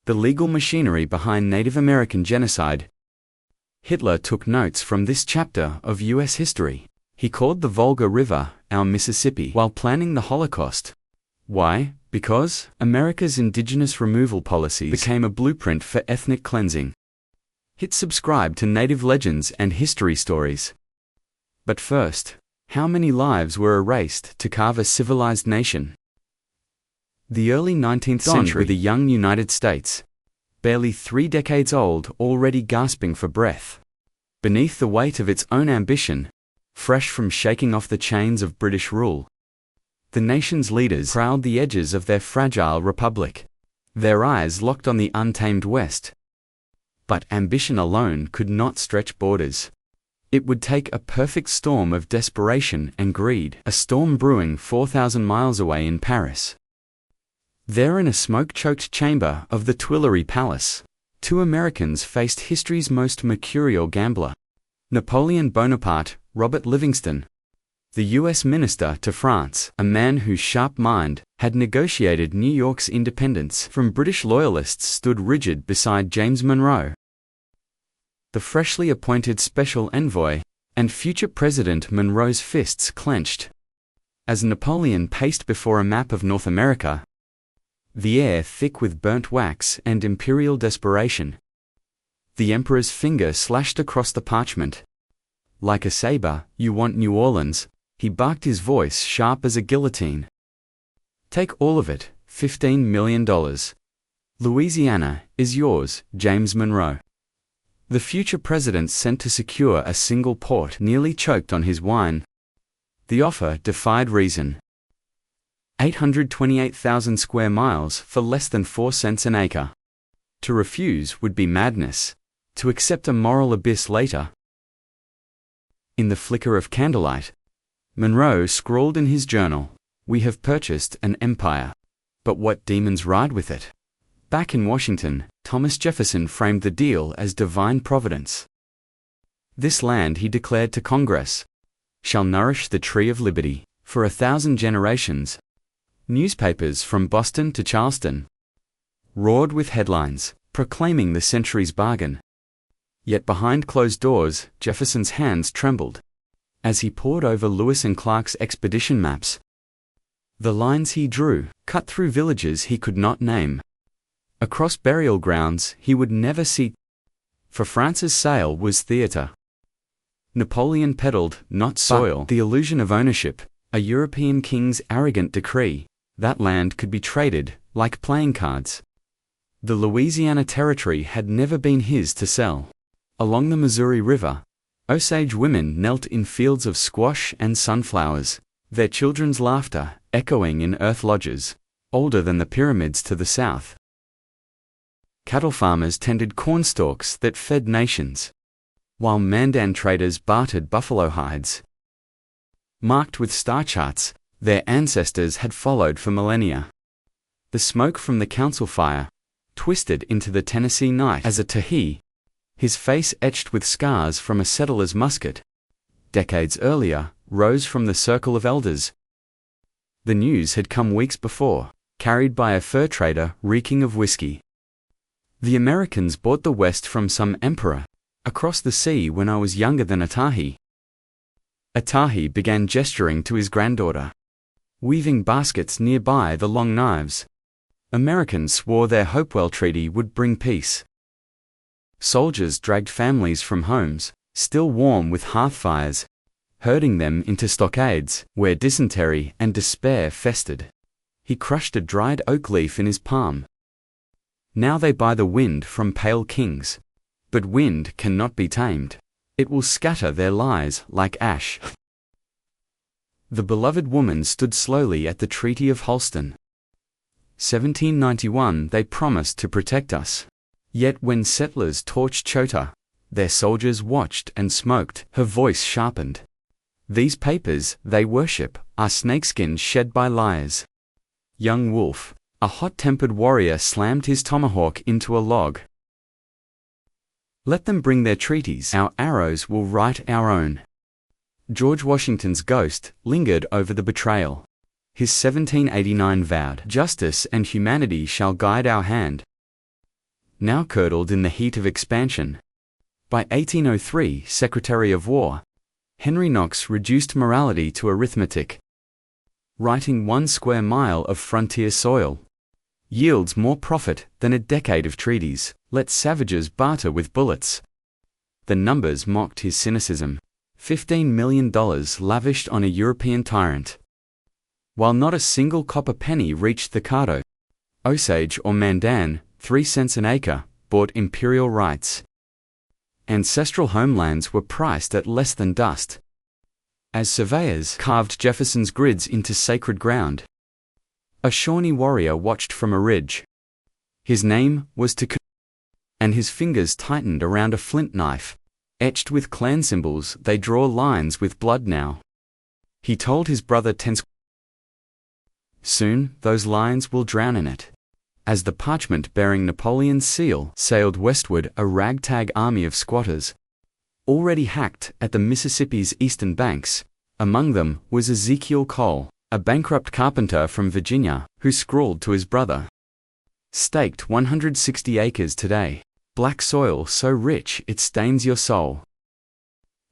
the legal machinery behind Native American genocide. Hitler took notes from this chapter of U.S. history. He called the Volga River our Mississippi while planning the Holocaust. Why? Because America's indigenous removal policies became a blueprint for ethnic cleansing. Hit subscribe to Native Legends and History Stories. But first, how many lives were erased to carve a civilized nation? The early 19th century with a young United States, barely 3 decades old, already gasping for breath. Beneath the weight of its own ambition, fresh from shaking off the chains of British rule, the nation's leaders prowled the edges of their fragile republic, their eyes locked on the untamed West. But ambition alone could not stretch borders. It would take a perfect storm of desperation and greed, a storm brewing 4,000 miles away in Paris. There in a smoke-choked chamber of the Tuileries Palace, 2 Americans faced history's most mercurial gambler. Napoleon Bonaparte, Robert Livingston, the U.S. minister to France, a man whose sharp mind had negotiated New York's independence from British loyalists, stood rigid beside James Monroe, the freshly appointed special envoy, and future president. Monroe's fists clenched as Napoleon paced before a map of North America, the air thick with burnt wax and imperial desperation. The emperor's finger slashed across the parchment. Like a saber, "You want New Orleans?" he barked, his voice sharp as a guillotine. "Take all of it, $15 million. Louisiana is yours, James Monroe." The future president sent to secure a single port nearly choked on his wine. The offer defied reason. 828,000 square miles for less than 4 cents an acre. To refuse would be madness. To accept a moral abyss later. In the flicker of candlelight, Monroe scrawled in his journal, "We have purchased an empire. But what demons ride with it?" Back in Washington, Thomas Jefferson framed the deal as divine providence. This land, he declared to Congress, shall nourish the tree of liberty for 1,000 generations. Newspapers from Boston to Charleston roared with headlines proclaiming the century's bargain. Yet behind closed doors, Jefferson's hands trembled as he pored over Lewis and Clark's expedition maps. The lines he drew cut through villages he could not name, across burial grounds he would never see. For France's sail was theatre. Napoleon peddled, not soil, the illusion of ownership, a European king's arrogant decree that land could be traded like playing cards. The Louisiana Territory had never been his to sell. Along the Missouri River, Osage women knelt in fields of squash and sunflowers, their children's laughter echoing in earth lodges, older than the pyramids to the south. Cattle farmers tended cornstalks that fed nations, while Mandan traders bartered buffalo hides, marked with star charts their ancestors had followed for millennia. The smoke from the council fire twisted into the Tennessee night as a Tahi, his face etched with scars from a settler's musket, decades earlier, rose from the circle of elders. The news had come weeks before, carried by a fur trader reeking of whiskey. The Americans bought the West from some emperor across the sea when I was younger than a Tahi. A Tahi began gesturing to his granddaughter, weaving baskets nearby the long knives. Americans swore their Hopewell Treaty would bring peace. Soldiers dragged families from homes, still warm with hearth fires, herding them into stockades where dysentery and despair festered. He crushed a dried oak leaf in his palm. Now they buy the wind from pale kings. But wind cannot be tamed. It will scatter their lies like ash. The beloved woman stood slowly at the Treaty of Holston. 1791, they promised to protect us. Yet when settlers torched Chota, their soldiers watched and smoked. Her voice sharpened. These papers they worship are snakeskins shed by liars. Young Wolf, a hot-tempered warrior, slammed his tomahawk into a log. Let them bring their treaties. Our arrows will write our own. George Washington's ghost lingered over the betrayal. His 1789 vowed, "Justice and humanity shall guide our hand." now curdled in the heat of expansion. By 1803, Secretary of War, Henry Knox reduced morality to arithmetic. Writing 1 square mile of frontier soil yields more profit than a decade of treaties. Let savages barter with bullets. The numbers mocked his cynicism. $15 million lavished on a European tyrant. While not a single copper penny reached the Caddo, Osage or Mandan, 3 cents an acre, bought imperial rights. Ancestral homelands were priced at less than dust. As surveyors carved Jefferson's grids into sacred ground, a Shawnee warrior watched from a ridge. His name was Tecumseh, and his fingers tightened around a flint knife. Etched with clan symbols, they draw lines with blood now. He told his brother Tenskwatawa, soon those lines will drown in it. As the parchment bearing Napoleon's seal sailed westward, a ragtag army of squatters already hacked at the Mississippi's eastern banks. Among them was Ezekiel Cole, a bankrupt carpenter from Virginia, who scrawled to his brother, "Staked 160 acres today. Black soil so rich it stains your soul.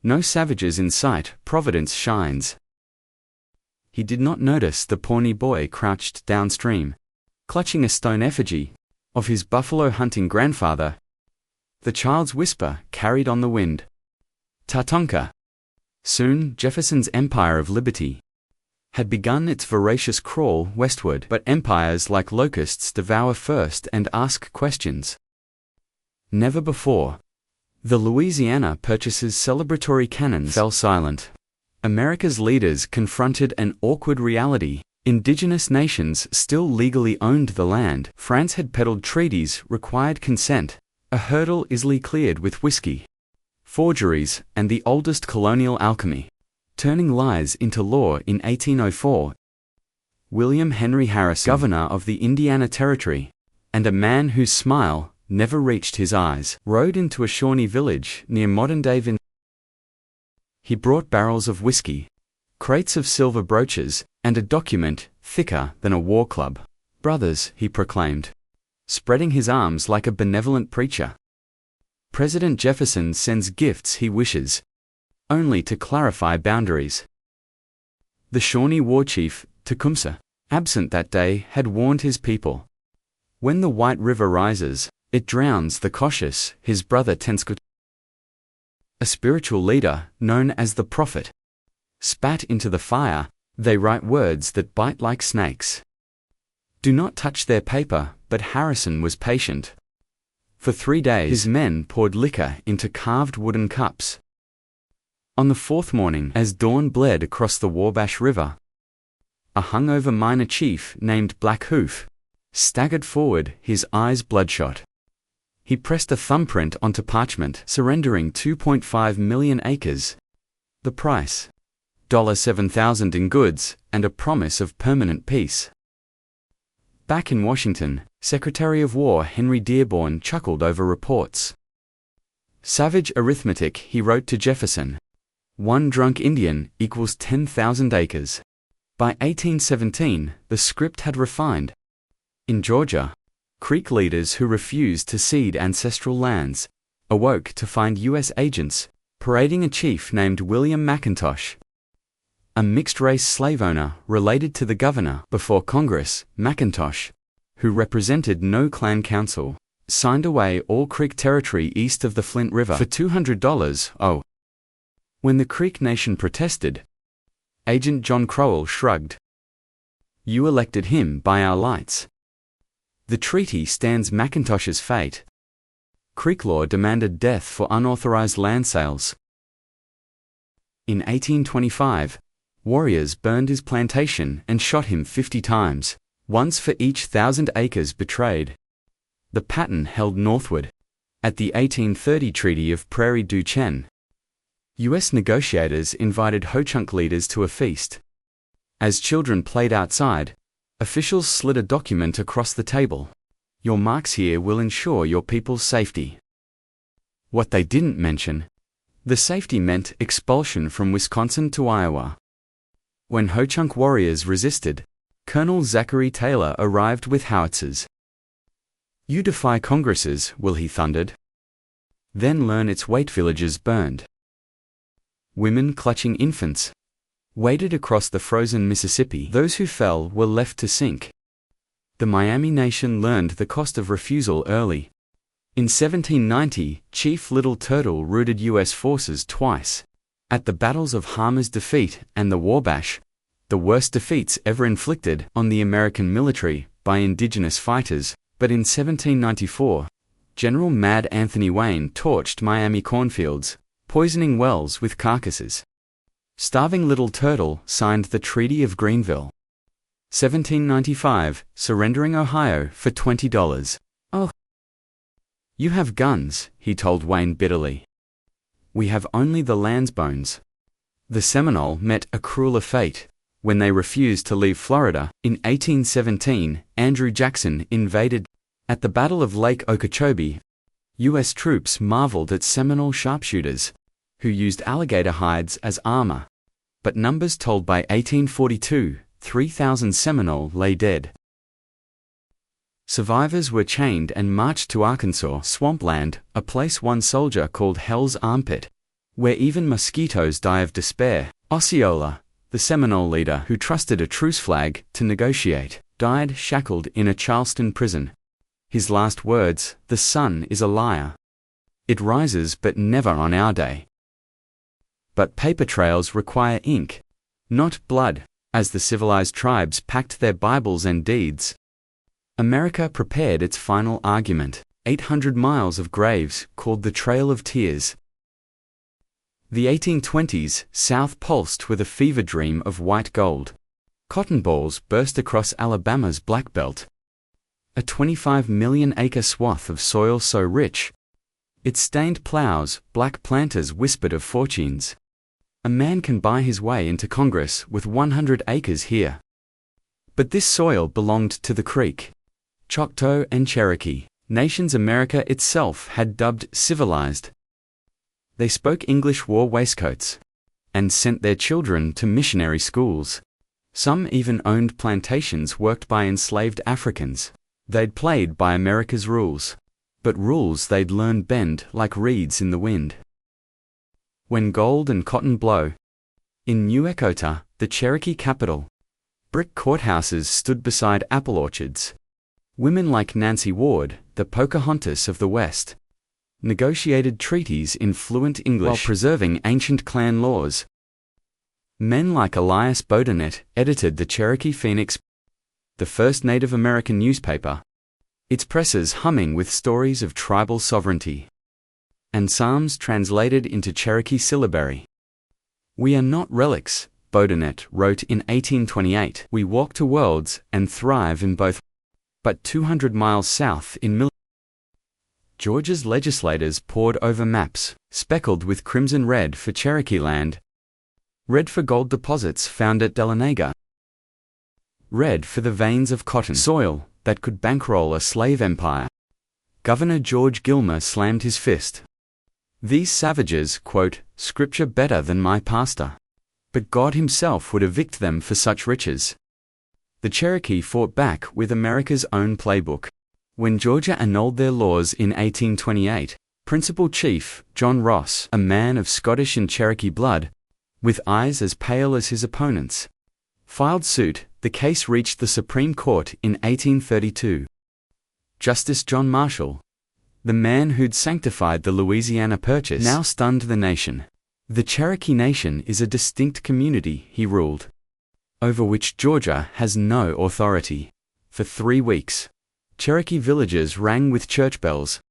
No savages in sight, Providence shines." He did not notice the Pawnee boy crouched downstream, clutching a stone effigy of his buffalo hunting grandfather. The child's whisper carried on the wind, "Tatonka." Soon Jefferson's empire of liberty had begun its voracious crawl westward, but empires like locusts devour first and ask questions. Never before. The Louisiana Purchaser's celebratory cannons fell silent. America's leaders confronted an awkward reality. Indigenous nations still legally owned the land. France had peddled treaties, required consent, a hurdle easily cleared with whiskey, forgeries, and the oldest colonial alchemy, turning lies into law in 1804. William Henry Harrison, governor of the Indiana Territory, and a man whose smile never reached his eyes, rode into a Shawnee village near modern-day Vincennes. He brought barrels of whiskey, crates of silver brooches, and a document thicker than a war club. "Brothers," he proclaimed, spreading his arms like a benevolent preacher, "President Jefferson sends gifts he wishes, only to clarify boundaries." The Shawnee war chief, Tecumseh, absent that day, had warned his people, "When the White River rises, it drowns the cautious." His brother Tenskwatawa, a spiritual leader known as the prophet, spat into the fire, "They write words that bite like snakes. Do not touch their paper." But Harrison was patient. For 3 days his men poured liquor into carved wooden cups. On the 4th morning, as dawn bled across the Wabash River, a hungover minor chief named Black Hoof staggered forward, his eyes bloodshot. He pressed a thumbprint onto parchment, surrendering 2.5 million acres. The price, $7,000 in goods, and a promise of permanent peace. Back in Washington, Secretary of War Henry Dearborn chuckled over reports. "Savage arithmetic," he wrote to Jefferson. "One drunk Indian equals 10,000 acres." By 1817, the script had refined. In Georgia, Creek leaders who refused to cede ancestral lands awoke to find U.S. agents parading a chief named William McIntosh, a mixed-race slave owner related to the governor. Before Congress, McIntosh, who represented no clan council, signed away all Creek territory east of the Flint River for $200. When the Creek Nation protested, Agent John Crowell shrugged. "You elected him by our lights." The treaty stands McIntosh's fate. Creek law demanded death for unauthorized land sales. In 1825, warriors burned his plantation and shot him 50 times, once for each 1,000 acres betrayed. The pattern held northward. At the 1830 Treaty of Prairie du Chien, U.S. negotiators invited Ho-Chunk leaders to a feast. As children played outside, officials slid a document across the table. "Your marks here will ensure your people's safety." What they didn't mention, the safety meant expulsion from Wisconsin to Iowa. When Ho-Chunk warriors resisted, Colonel Zachary Taylor arrived with howitzers. You defy Congresses, will he thundered. Then learn its weight villages burned. Women clutching infants waded across the frozen Mississippi. Those who fell were left to sink. The Miami Nation learned the cost of refusal early. In 1790, Chief Little Turtle routed U.S. forces twice. At the battles of Harmer's Defeat and the Wabash, the worst defeats ever inflicted on the American military by indigenous fighters, but in 1794, General Mad Anthony Wayne torched Miami cornfields, poisoning wells with carcasses. Starving Little Turtle signed the Treaty of Greenville. 1795, surrendering Ohio for $20. Oh, you have guns, he told Wayne bitterly. We have only the land's bones. The Seminole met a crueler fate. When they refused to leave Florida, in 1817, Andrew Jackson invaded. At the Battle of Lake Okeechobee, U.S. troops marveled at Seminole sharpshooters, who used alligator hides as armor. But numbers told by 1842, 3,000 Seminole lay dead. Survivors were chained and marched to Arkansas swampland, a place one soldier called Hell's Armpit, where even mosquitoes die of despair. Osceola, the Seminole leader who trusted a truce flag to negotiate, died shackled in a Charleston prison. His last words, "The sun is a liar. It rises but never on our day." But paper trails require ink, not blood, as the civilized tribes packed their Bibles and deeds. America prepared its final argument, 800 miles of graves called the Trail of Tears. The 1820s South pulsed with a fever dream of white gold. Cotton balls burst across Alabama's Black Belt. A 25-million-acre swath of soil so rich, it stained plows, black planters whispered of fortunes. A man can buy his way into Congress with 100 acres here. But this soil belonged to the Creek, Choctaw and Cherokee, nations America itself had dubbed civilized. They spoke English, wore waistcoats, and sent their children to missionary schools. Some even owned plantations worked by enslaved Africans. They'd played by America's rules, but rules they'd learned bend like reeds in the wind. When gold and cotton blow, in New Echota, the Cherokee capital, brick courthouses stood beside apple orchards. Women like Nancy Ward, the Pocahontas of the West, negotiated treaties in fluent English while preserving ancient clan laws. Men like Elias Bodenet edited the Cherokee Phoenix, the first Native American newspaper, its presses humming with stories of tribal sovereignty, and psalms translated into Cherokee syllabary. "We are not relics," Bodenet wrote in 1828. "We walk to worlds and thrive in both." But 200 miles south in Georgia's legislators pored over maps, speckled with crimson red for Cherokee land, red for gold deposits found at Dahlonega, red for the veins of cotton soil that could bankroll a slave empire. Governor George Gilmer slammed his fist. "These savages quote scripture better than my pastor, but God himself would evict them for such riches." The Cherokee fought back with America's own playbook. When Georgia annulled their laws in 1828, Principal Chief John Ross, a man of Scottish and Cherokee blood, with eyes as pale as his opponents, filed suit. The case reached the Supreme Court in 1832. Justice John Marshall, the man who'd sanctified the Louisiana Purchase, now stunned the nation. "The Cherokee Nation is a distinct community," he ruled, "over which Georgia has no authority." For 3 weeks, Cherokee villages rang with church bells.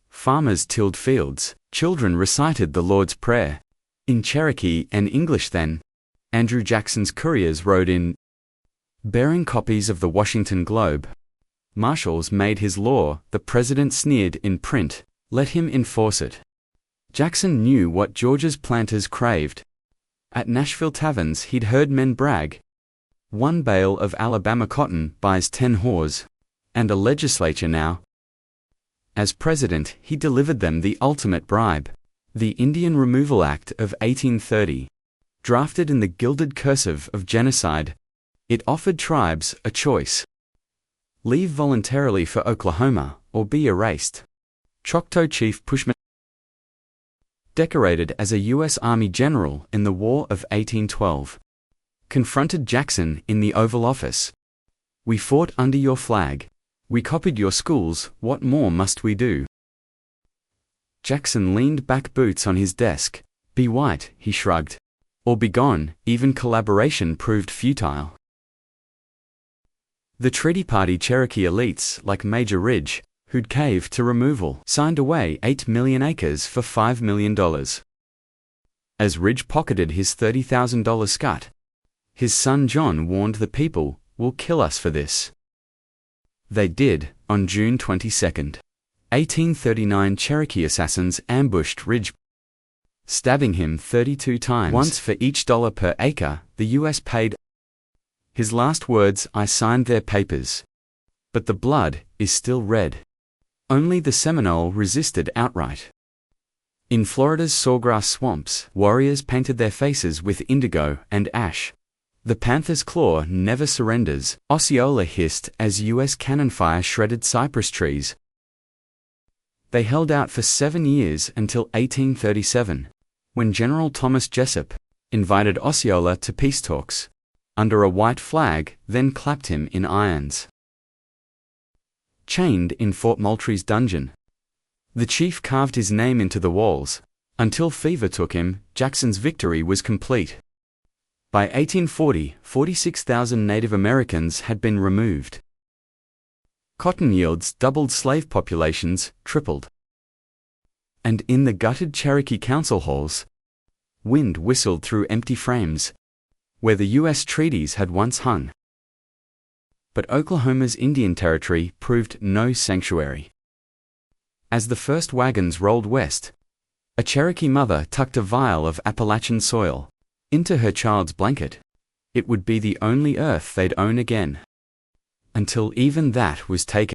Farmers tilled fields, children recited the Lord's Prayer. In Cherokee and English then, Andrew Jackson's couriers rode in, bearing copies of the Washington Globe. Marshall's made his law, the president sneered in print, let him enforce it. Jackson knew what Georgia's planters craved. At Nashville taverns he'd heard men brag. 1 bale of Alabama cotton buys 10 whores. And a legislature now. As president, he delivered them the ultimate bribe, the Indian Removal Act of 1830. Drafted in the gilded cursive of genocide, it offered tribes a choice. leave voluntarily for Oklahoma, or be erased. Choctaw Chief Pushman, decorated as a U.S. Army general in the War of 1812, confronted Jackson in the Oval Office. "We fought under your flag. We copied your schools. What more must we do?" Jackson leaned back, boots on his desk. "Be white," he shrugged, "or be gone." Even collaboration proved futile. The Treaty Party Cherokee elites, like Major Ridge, who'd caved to removal, signed away 8 million acres for $5 million. As Ridge pocketed his $30,000 scut, his son John warned the people, "Will kill us for this." They did. On June 22, 1839, Cherokee assassins ambushed Ridge, stabbing him 32 times. Once for each dollar per acre the U.S. paid. His last words: "I signed their papers, but the blood is still red." Only the Seminole resisted outright. In Florida's sawgrass swamps, warriors painted their faces with indigo and ash. The panther's claw never surrenders, Osceola hissed as U.S. cannon fire shredded cypress trees. They held out for 7 years until 1837, when General Thomas Jessup invited Osceola to peace talks under a white flag, then clapped him in irons. Chained in Fort Moultrie's dungeon, the chief carved his name into the walls. Until fever took him, Jackson's victory was complete. By 1840, 46,000 Native Americans had been removed. Cotton yields doubled, slave populations tripled. And in the gutted Cherokee council halls, wind whistled through empty frames, where the U.S. treaties had once hung. But Oklahoma's Indian Territory proved no sanctuary. As the first wagons rolled west, a Cherokee mother tucked a vial of Appalachian soil into her child's blanket. It would be the only earth they'd own again. Until even that was taken.